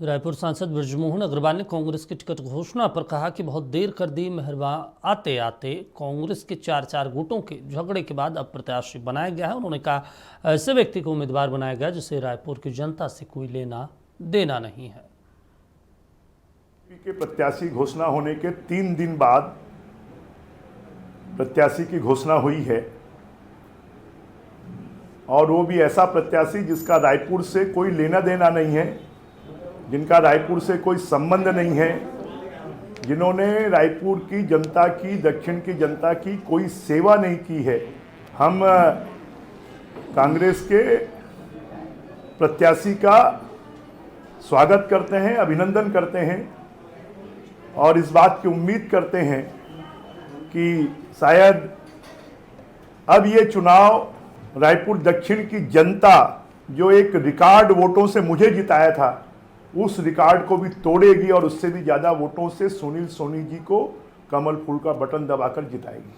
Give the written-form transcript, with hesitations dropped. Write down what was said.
रायपुर सांसद बृजमोहन अग्रवाल ने कांग्रेस की टिकट घोषणा पर कहा कि बहुत देर कर दी। मेहरबा आते आते कांग्रेस के चार गुटों के झगड़े के बाद अब प्रत्याशी बनाया गया है। उन्होंने कहा ऐसे व्यक्ति को उम्मीदवार बनाया गया जिसे रायपुर की जनता से कोई लेना देना नहीं है। के प्रत्याशी घोषणा होने के 3 दिन बाद प्रत्याशी की घोषणा हुई है, और वो भी ऐसा प्रत्याशी जिसका रायपुर से कोई लेना देना नहीं है, जिनका रायपुर से कोई संबंध नहीं है, जिन्होंने रायपुर की जनता की, दक्षिण की जनता की कोई सेवा नहीं की है। हम कांग्रेस के प्रत्याशी का स्वागत करते हैं, अभिनंदन करते हैं और इस बात की उम्मीद करते हैं कि शायद अब ये चुनाव रायपुर दक्षिण की जनता जो एक रिकॉर्ड वोटों से मुझे जिताया था, उस रिकॉर्ड को भी तोड़ेगी और उससे भी ज़्यादा वोटों से सुनील सोनी जी को कमल फूल का बटन दबाकर जिताएगी।